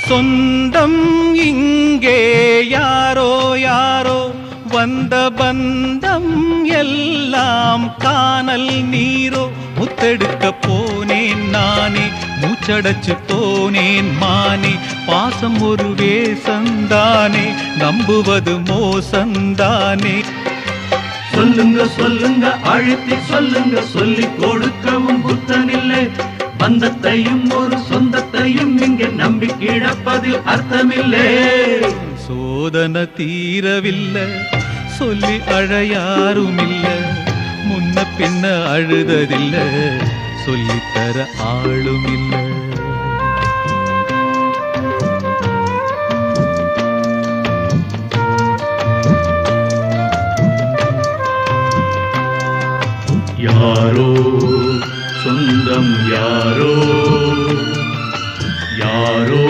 சொந்தம் இங்கே யாரோ யாரோ, வந்த பந்தம் எல்லாம் காணல் நீரோ. முத்தெடுக்க போனேன் நானே, மூச்சடைச்சு போனேன் மானே. பாசம் ஒரு வேசந்தானே, நம்புவது மோசந்தானே. சொல்லுங்க சொல்லுங்க அழுத்தி சொல்லுங்க, சொல்லி கொடுக்கவும் புத்தனில்லை. பந்தத்தையும் ஒரு சொந்தத்தையும் இங்கே நம்பி கிடப்பதில் அர்த்தமில்லை. சோதனை தீரவில்லை, சொல்லி அழையாருமில்ல. முன்ன பின்ன அழுததில்லை, சொல்லித்தர ஆளுமில்லை.